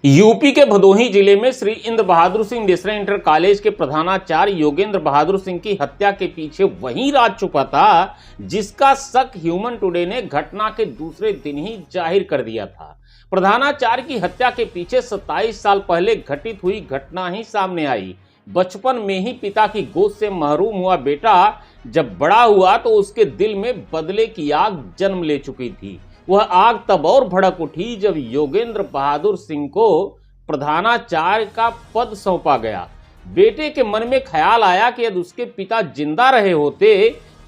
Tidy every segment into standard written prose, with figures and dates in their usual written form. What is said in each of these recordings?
UP के भदोही जिले में Shri Indra Bahadur Singh national inter college के प्रधानाचार्य योगेंद्र बहादुर सिंह की हत्या के पीछे वही राज छुपा था जिसका शक ह्यूमन टुडे ने घटना के दूसरे दिन ही जाहिर कर दिया था। प्रधानाचार्य की हत्या के पीछे 27 साल पहले घटित हुई घटना ही सामने आई। बचपन में ही पिता की गोद से महरूम हुआ बेटा जब बड़ा हुआ तो उसके दिल में बदले की आग जन्म ले चुकी थी। वह आग तब और भड़क उठी जब योगेंद्र बहादुर सिंह को प्रधानाचार्य का पद सौंपा गया। बेटे के मन में ख्याल आया कि यदि उसके पिता जिंदा रहे होते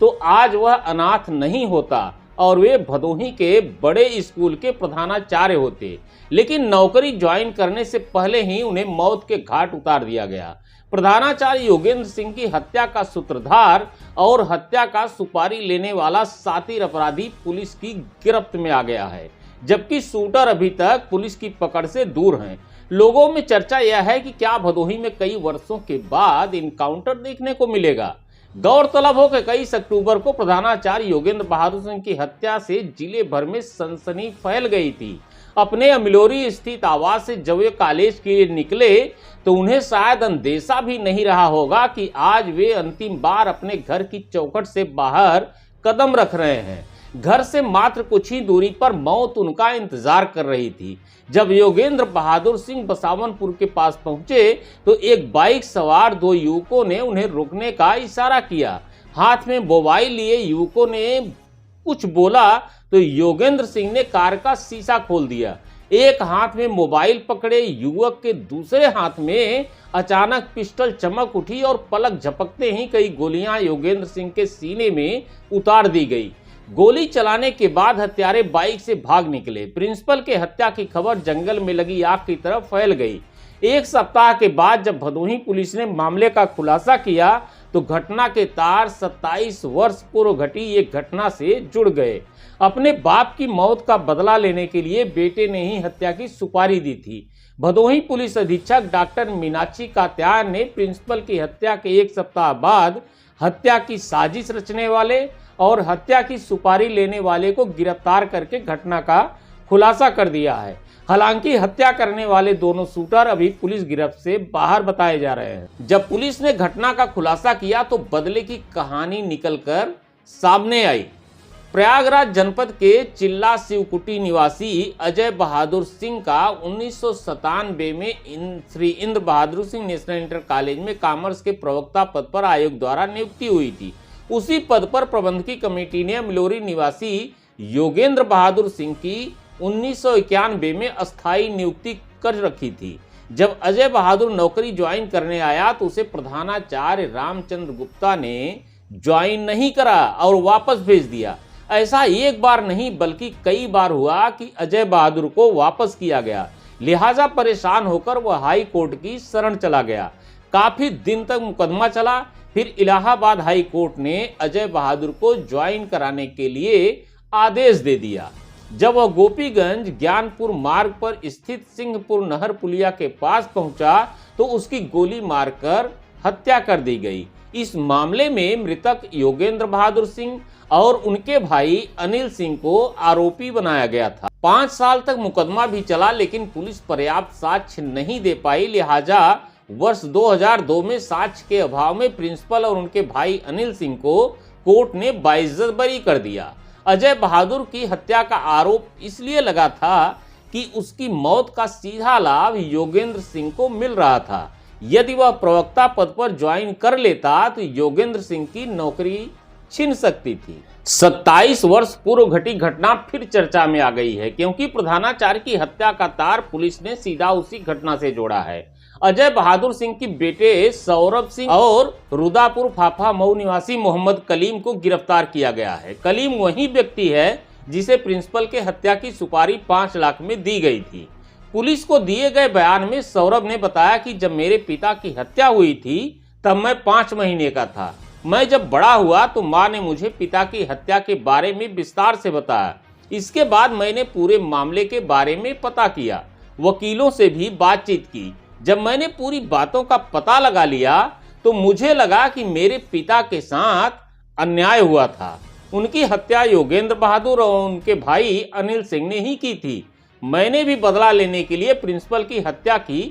तो आज वह अनाथ नहीं होता और वे भदोही के बड़े स्कूल के प्रधानाचार्य होते, लेकिन नौकरी ज्वाइन करने से पहले ही उन्हें मौत के घाट उतार दिया गया। प्रधानाचार्य योगेंद्र सिंह की हत्या का सूत्रधार और हत्या का सुपारी लेने वाला शातिर अपराधी पुलिस की गिरफ्त में आ गया है, जबकि शूटर अभी तक पुलिस की पकड़ से दूर हैं। लोगों में चर्चा यह है कि क्या भदोही में कई वर्षों के बाद इनकाउंटर देखने को मिलेगा। गौरतलब हो कि 21 अक्टूबर को प्रधानाचार्य योगेंद्र बहादुर सिंह की हत्या से जिले भर में सनसनी फैल गई थी। अपने अमलोरी स्थित आवास से जब वे कॉलेज के लिए निकले तो उन्हें शायद अंदेशा भी नहीं रहा होगा कि आज वे अंतिम बार अपने घर की चौखट से बाहर कदम रख रहे हैं। घर से मात्र कुछ ही दूरी पर मौत उनका इंतजार कर रही थी। जब योगेंद्र बहादुर सिंह बसावनपुर के पास पहुंचे तो एक बाइक सवार दो युवकों ने उन्हें रोकने का इशारा किया। हाथ में मोबाइल लिए युवकों ने कुछ बोला तो योगेंद्र सिंह ने कार का शीशा खोल दिया। एक हाथ में मोबाइल पकड़े युवक के दूसरे हाथ में अचानक पिस्टल चमक उठी और पलक झपकते ही कई गोलियां योगेंद्र सिंह के सीने में उतार दी गई। गोली चलाने के बाद हत्यारे बाइक से भाग निकले। प्रिंसिपल के हत्या की खबर जंगल में लगी आग की तरफ फैल गई। एक सप्ताह के बाद जब भदोही पुलिस ने मामले का खुलासा किया तो घटना के तार 27 वर्ष पूर्व घटी एक घटना से जुड़ गए। अपने बाप की मौत का बदला लेने के लिए बेटे ने ही हत्या की सुपारी दी थी। भदोही पुलिस अधीक्षक डॉक्टर मीनाक्षी कात्यायन ने प्रिंसिपल की हत्या के एक सप्ताह बाद हत्या की साजिश रचने वाले और हत्या की सुपारी लेने वाले को गिरफ्तार करके घटना का खुलासा कर दिया है। हालांकि हत्या करने वाले दोनों शूटर अभी पुलिस गिरफ्त से बाहर बताए जा रहे हैं। जब पुलिस ने घटना का खुलासा किया तो बदले की कहानी निकलकर सामने आई। प्रयागराज जनपद के चिल्ला शिवकुटी निवासी अजय बहादुर सिंह का 1997 में Shri Indra Bahadur Singh national inter college में कॉमर्स के प्रवक्ता पद पर आयोग द्वारा नियुक्ति हुई थी। उसी पद पर प्रबंधकीय कमेटी ने अमलोरी निवासी योगेंद्र बहादुर सिंह की 1991 में अस्थायी नियुक्ति कर रखी थी। जब अजय बहादुर नौकरी ज्वाइन करने आया तो उसे प्रधानाचार्य रामचंद्र गुप्ता ने ज्वाइन नहीं करा और वापस भेज दिया। ऐसा एक बार नहीं बल्कि कई बार हुआ कि अजय बहादुर को वापस किया गया। लिहाजा परेशान होकर वह हाई कोर्ट की शरण चला गया। काफी दिन तक मुकदमा चला। फिर इलाहाबाद हाई कोर्ट ने अजय बहादुर को ज्वाइन कराने के लिए आदेश दे दिया। जब वह गोपीगंज ज्ञानपुर मार्ग पर स्थित सिंहपुर नहर पुलिया के पास पहुंचा तो उसकी गोली मारकर हत्या कर दी गई। इस मामले में मृतक योगेंद्र बहादुर सिंह और उनके भाई अनिल सिंह को आरोपी बनाया गया था। 5 साल तक मुकदमा भी चला लेकिन पुलिस पर्याप्त साक्ष्य नहीं दे पाई। लिहाजा वर्ष 2002 में साक्ष्य के अभाव में प्रिंसिपल और उनके भाई अनिल सिंह को कोर्ट ने बाइज्जत बरी कर दिया। अजय बहादुर की हत्या का आरोप इसलिए लगा था कि उसकी मौत का सीधा लाभ योगेंद्र सिंह को मिल रहा था। यदि वह प्रवक्ता पद पर ज्वाइन कर लेता तो योगेंद्र सिंह की नौकरी छिन सकती थी। 27 वर्ष पूर्व घटी घटना फिर चर्चा में आ गई है क्योंकि प्रधानाचार्य की हत्या का तार पुलिस ने सीधा उसी घटना से जोड़ा है। अजय बहादुर सिंह की बेटे सौरभ सिंह और रुदापुर फाफा मऊ निवासी मोहम्मद कलीम को गिरफ्तार किया गया है। कलीम वही व्यक्ति है जिसे प्रिंसिपल के हत्या की सुपारी 5 लाख में दी गई थी। पुलिस को दिए गए बयान में सौरभ ने बताया कि जब मेरे पिता की हत्या हुई थी तब मैं 5 महीने का था। मैं जब बड़ा हुआ तो माँ ने मुझे पिता की हत्या के बारे में विस्तार से बताया। इसके बाद मैंने पूरे मामले के बारे में पता किया, वकीलों से भी बातचीत की। जब मैंने पूरी बातों का पता लगा लिया तो मुझे लगा कि मेरे पिता के साथ अन्याय हुआ था। उनकी हत्या योगेंद्र बहादुर और उनके भाई अनिल सिंह ने ही की थी। मैंने भी बदला लेने के लिए प्रिंसिपल की हत्या की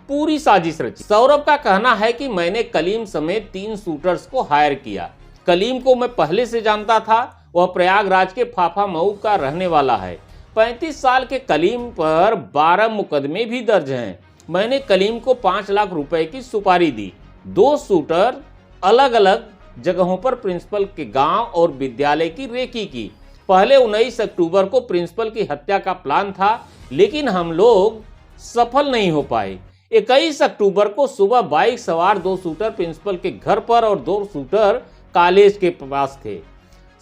पूरी साजिश रची। सौरभ का कहना है कि मैंने कलीम समेत 3 शूटर्स को हायर किया। कलीम को मैं पहले से जानता था, वह प्रयागराज के फाफा मऊ का रहने वाला है। 35 साल के कलीम पर 12 मुकदमे भी दर्ज हैं। मैंने कलीम को 5 लाख रुपए की सुपारी दी। 2 शूटर अलग अलग जगहों पर प्रिंसिपल के गांव और विद्यालय की रेकी की। पहले 19 अक्टूबर को प्रिंसिपल की हत्या का प्लान था, लेकिन हम लोग सफल नहीं हो पाए। 21 अक्टूबर को सुबह बाइक सवार 2 शूटर प्रिंसिपल के घर पर और 2 शूटर कॉलेज के पास थे।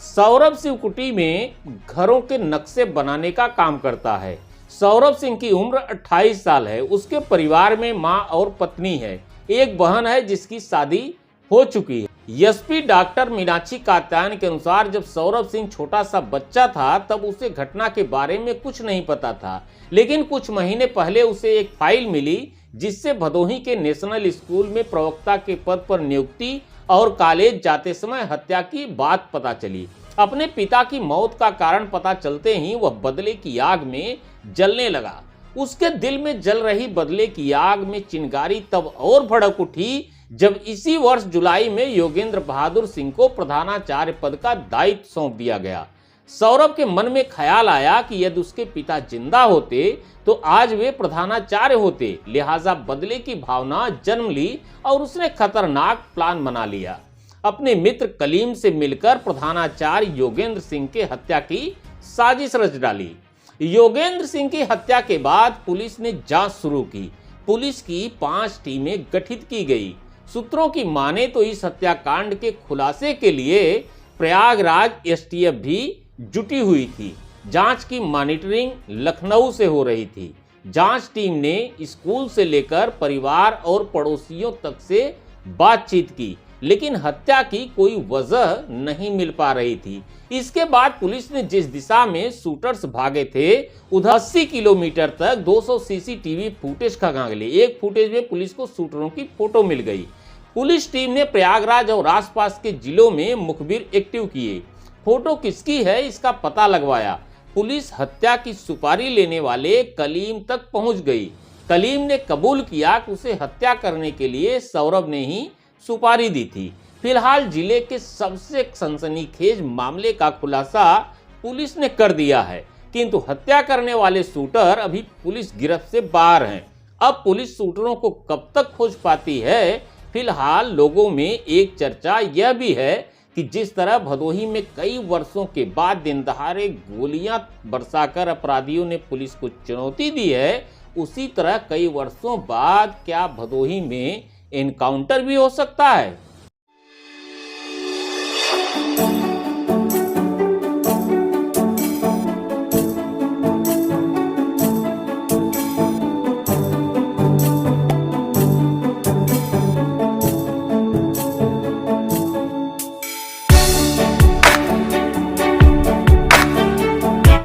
सौरभ शिवकुटी में घरों के नक्शे बनाने का काम करता है। सौरभ सिंह की उम्र 28 साल है। उसके परिवार में मां और पत्नी है। एक बहन है जिसकी शादी हो चुकी है। एसपी डॉक्टर मीनाक्षी कात्यायन के अनुसार जब सौरभ सिंह छोटा सा बच्चा था तब उसे घटना के बारे में कुछ नहीं पता था, लेकिन कुछ महीने पहले उसे एक फाइल मिली जिससे भदोही के नेशनल स्कूल में प्रवक्ता के पद पर नियुक्ति और कॉलेज जाते समय हत्या की बात पता चली। अपने पिता की मौत का कारण पता चलते ही वह बदले की आग में जलने लगा। उसके दिल में जल रही बदले की आग में चिंगारी तब और भड़क उठी जब इसी वर्ष जुलाई में योगेंद्र बहादुर सिंह को प्रधानाचार्य पद का दायित्व सौंप दिया गया। सौरभ के मन में ख्याल आया कि यदि उसके पिता जिंदा होते तो आज वे प्रधानाचार्य होते, लिहाजा बदले की भावना जन्म ली और उसने खतरनाक प्लान बना लिया। अपने मित्र कलीम से मिलकर प्रधानाचार्य योगेंद्र सिंह के हत्या की साजिश रच डाली। योगेंद्र सिंह की हत्या के बाद पुलिस ने जांच शुरू की। पुलिस की 5 टीमें गठित की गई। सूत्रों की माने तो इस हत्याकांड के खुलासे के लिए प्रयागराज एसटीएफ भी जुटी हुई थी। जांच की मॉनिटरिंग लखनऊ से हो रही थी। जांच टीम ने स्कूल से लेकर परिवार और पड़ोसियों तक से बातचीत की, लेकिन हत्या की कोई वजह नहीं मिल पा रही थी। इसके बाद पुलिस ने जिस दिशा में शूटर्स भागे थे उधर 80 किलोमीटर तक 200 सीसीटीवी फुटेज खंगाल ली। एक फुटेज में पुलिस को शूटरों की फोटो मिल गई। पुलिस टीम ने प्रयागराज और आसपास के जिलों में मुखबिर एक्टिव किए। फोटो किसकी है इसका पता लगवाया। पुलिस हत्या की सुपारी लेने वाले कलीम तक पहुंच गई। कलीम ने कबूल किया कि उसे हत्या करने के लिए सौरभ ने ही सुपारी दी थी। फिलहाल जिले के सबसे सनसनीखेज मामले का खुलासा पुलिस ने कर दिया है, किंतु हत्या करने वाले शूटर अभी पुलिस गिरफ्त से बाहर हैं। अब पुलिस शूटरों को कब तक खोज पाती है? फिलहाल लोगों में एक चर्चा यह भी है कि जिस तरह भदोही में कई वर्षों के बाद दिन दहाड़े गोलियां बरसाकर अपराधियों ने पुलिस को चुनौती दी है, उसी तरह कई वर्षों बाद क्या भदोही में एनकाउंटर भी हो सकता है।